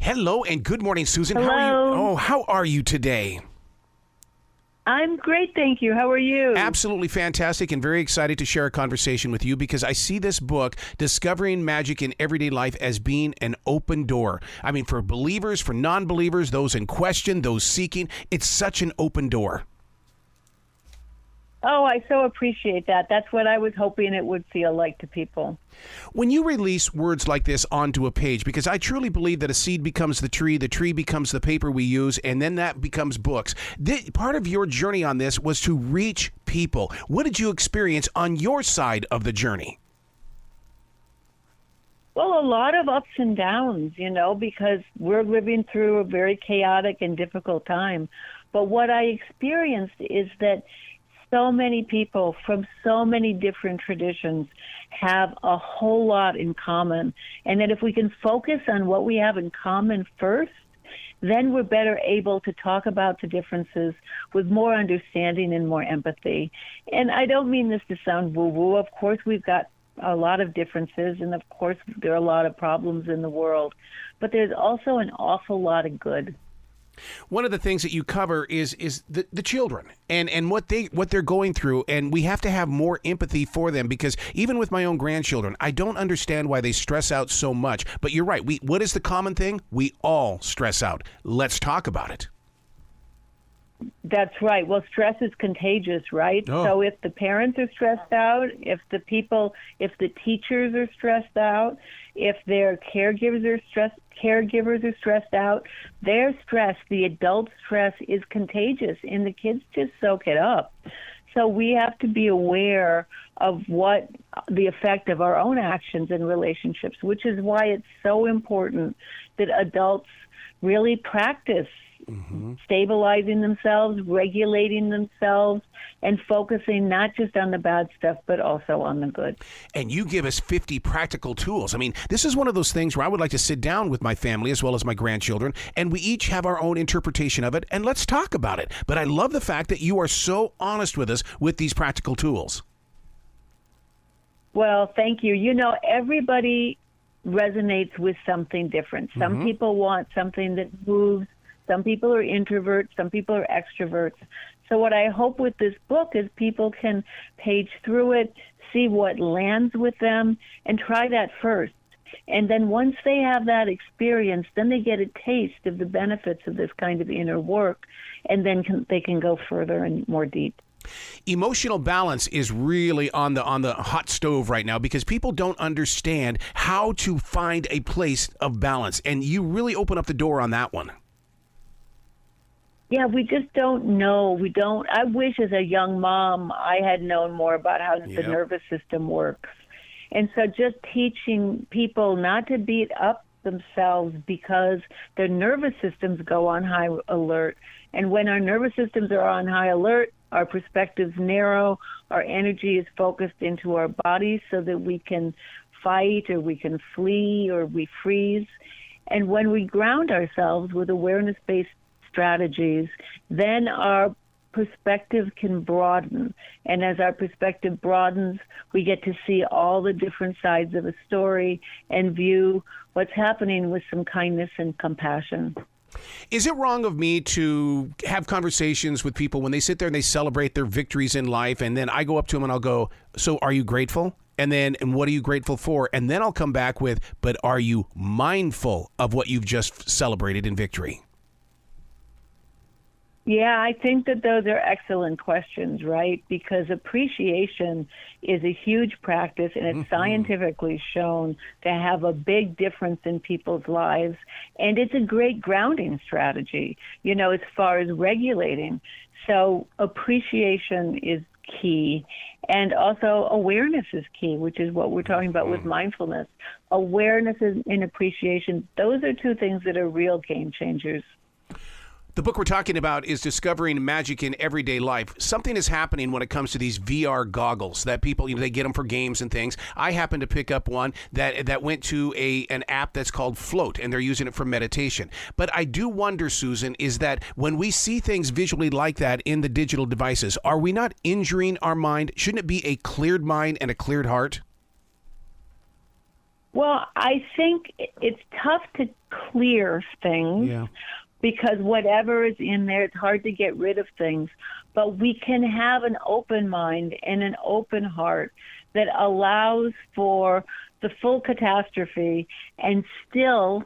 Hello and good morning, Susan. Hello. How are you? Oh, how are you today? I'm great, thank you. How are you? Absolutely fantastic and very excited to share a conversation with you because I see this book, Discovering Magic in Everyday Life, as being an open door. I mean, for believers, for non-believers, those in question, those seeking, it's such an open door. Oh, I so appreciate that. That's what I was hoping it would feel like to people. When you release words like this onto a page, because I truly believe that a seed becomes the tree becomes the paper we use, and then that becomes books. Part of your journey on this was to reach people. What did you experience on your side of the journey? Well, a lot of ups and downs, because we're living through a very chaotic and difficult time. But what I experienced is that so many people from so many different traditions have a whole lot in common. And that if we can focus on what we have in common first, then we're better able to talk about the differences with more understanding and more empathy. And I don't mean this to sound woo-woo. Of course, we've got a lot of differences, and of course, there are a lot of problems in the world. But there's also an awful lot of good. One of the things that you cover is the children and what they're going through, and we have to have more empathy for them, because even with my own grandchildren, I don't understand why they stress out so much. But you're right. What is the common thing? We all stress out. Let's talk about it. That's right. Well, stress is contagious, right? Oh. So if the parents are stressed out, if the teachers are stressed out, if their caregivers are stressed out, their stress, the adult stress, is contagious, and the kids just soak it up. So we have to be aware of what the effect of our own actions and relationships, which is why it's so important that adults really practice stabilizing themselves, regulating themselves, and focusing not just on the bad stuff, but also on the good. And you give us 50 practical tools. I mean, this is one of those things where I would like to sit down with my family as well as my grandchildren, and we each have our own interpretation of it, and let's talk about it. But I love the fact that you are so honest with us with these practical tools. Well, thank you. Everybody resonates with something different. Some people want something that moves. Some people are introverts, some people are extroverts. So what I hope with this book is people can page through it, see what lands with them, and try that first. And then once they have that experience, then they get a taste of the benefits of this kind of inner work, and then they can go further and more deep. Emotional balance is really on the hot stove right now, because people don't understand how to find a place of balance. And you really open up the door on that one. Yeah, we just don't know. I wish as a young mom I had known more about how the nervous system works. And so just teaching people not to beat up themselves because their nervous systems go on high alert. And when our nervous systems are on high alert, our perspectives narrow, our energy is focused into our bodies so that we can fight or we can flee or we freeze. And when we ground ourselves with awareness-based strategies, then our perspective can broaden. And as our perspective broadens, we get to see all the different sides of a story and view what's happening with some kindness and compassion. Is it wrong of me to have conversations with people when they sit there and they celebrate their victories in life, and then I go up to them and I'll go, so are you grateful? And what are you grateful for? And then I'll come back with, but are you mindful of what you've just celebrated in victory? Yeah, I think that those are excellent questions, right? Because appreciation is a huge practice, and it's scientifically shown to have a big difference in people's lives. And it's a great grounding strategy, as far as regulating. So appreciation is key. And also awareness is key, which is what we're talking about with mindfulness. Awareness and appreciation, those are two things that are real game changers. The book we're talking about is Discovering Magic in Everyday Life. Something is happening when it comes to these VR goggles that people, they get them for games and things. I happen to pick up one that went to an app that's called Float, and they're using it for meditation. But I do wonder, Susan, is that when we see things visually like that in the digital devices, are we not injuring our mind? Shouldn't it be a cleared mind and a cleared heart? Well, I think it's tough to clear things. Yeah. Because whatever is in there, it's hard to get rid of things. But we can have an open mind and an open heart that allows for the full catastrophe and still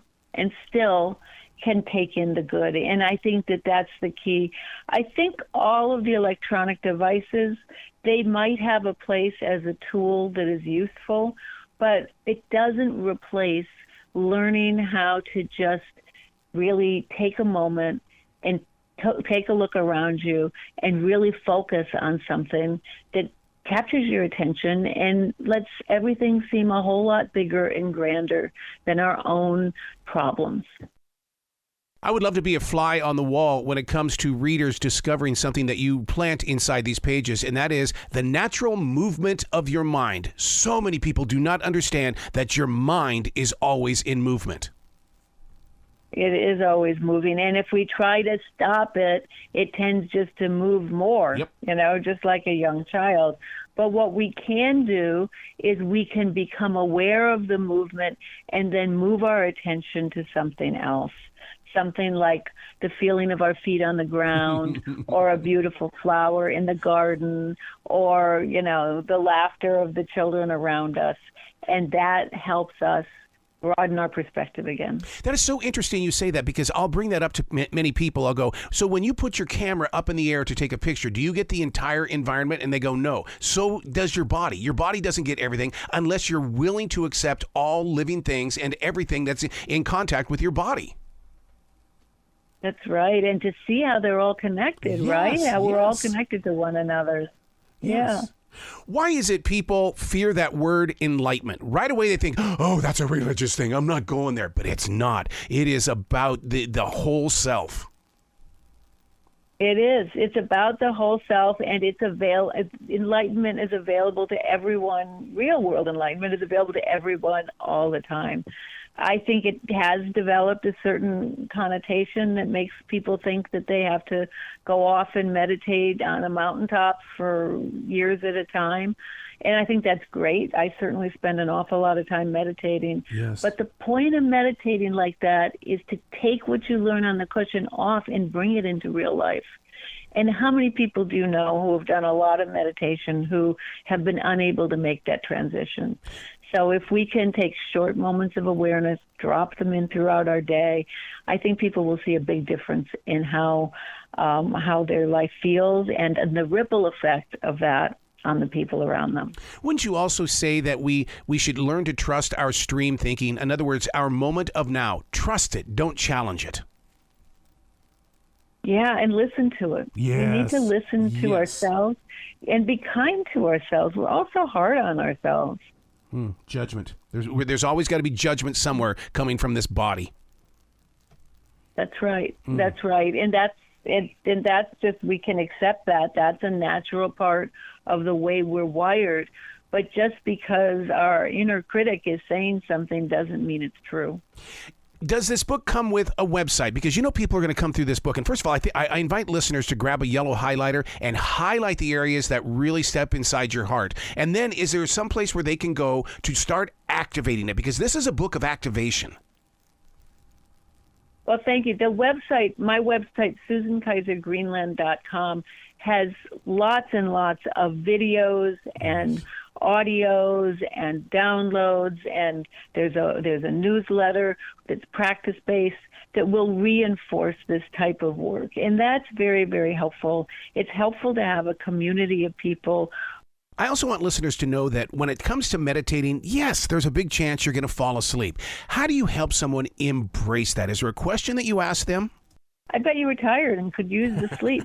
can take in the good. And I think that that's the key. I think all of the electronic devices, they might have a place as a tool that is useful, but it doesn't replace learning how to just really take a moment and take a look around you and really focus on something that captures your attention and lets everything seem a whole lot bigger and grander than our own problems. I would love to be a fly on the wall when it comes to readers discovering something that you plant inside these pages, and that is the natural movement of your mind. So many people do not understand that your mind is always in movement. It is always moving. And if we try to stop it, it tends just to move more, just like a young child. But what we can do is we can become aware of the movement and then move our attention to something else. Something like the feeling of our feet on the ground or a beautiful flower in the garden or, the laughter of the children around us. And that helps us broaden our perspective again. That is so interesting you say that, because I'll bring that up to many people. I'll go, so when you put your camera up in the air to take a picture, do you get the entire environment? And they go, no. So does your body. Your body doesn't get everything unless you're willing to accept all living things and everything that's in contact with your body. That's right. And to see how they're all connected, right? How we're all connected to one another. Yes. Yeah. Why is it people fear that word enlightenment? Right away they think, oh, that's a religious thing. I'm not going there. But it's not. It is about the whole self. It is. It's about the whole self, and enlightenment is available to everyone. Real world enlightenment is available to everyone all the time. I think it has developed a certain connotation that makes people think that they have to go off and meditate on a mountaintop for years at a time. And I think that's great. I certainly spend an awful lot of time meditating. Yes. But the point of meditating like that is to take what you learn on the cushion off and bring it into real life. And how many people do you know who have done a lot of meditation who have been unable to make that transition? So if we can take short moments of awareness, drop them in throughout our day, I think people will see a big difference in how their life feels and the ripple effect of that on the people around them. Wouldn't you also say that we should learn to trust our stream thinking? In other words, our moment of now. Trust it. Don't challenge it. Yeah, and listen to it. Yes. We need to listen to ourselves and be kind to ourselves. We're also hard on ourselves. Judgment. There's always got to be judgment somewhere coming from this body. That's right. That's right. And that's just, we can accept that. That's a natural part of the way we're wired. But just because our inner critic is saying something doesn't mean it's true. Does this book come with a website? Because people are going to come through this book. And first of all, I invite listeners to grab a yellow highlighter and highlight the areas that really step inside your heart. And then is there some place where they can go to start activating it? Because this is a book of activation. Well, thank you. My website, susankaisergreenland.com, has lots and lots of videos and audios and downloads, and there's a newsletter that's practice-based that will reinforce this type of work. And that's very, very helpful. It's helpful to have a community of people. I also want listeners to know that when it comes to meditating, yes, there's a big chance you're going to fall asleep. How do you help someone embrace that? Is there a question that you ask them? I bet you were tired and could use the sleep.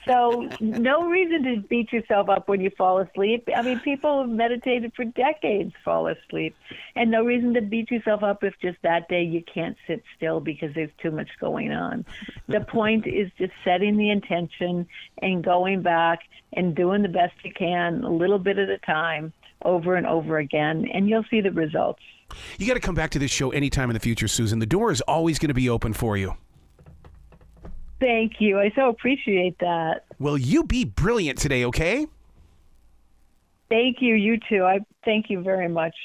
So no reason to beat yourself up when you fall asleep. I mean, people who've meditated for decades fall asleep. And no reason to beat yourself up if just that day you can't sit still because there's too much going on. The point is just setting the intention and going back and doing the best you can, a little bit at a time, over and over again, and you'll see the results. You got to come back to this show anytime in the future, Susan. The door is always going to be open for you. Thank you. I so appreciate that. Well, you be brilliant today, okay? Thank you. You too. I thank you very much.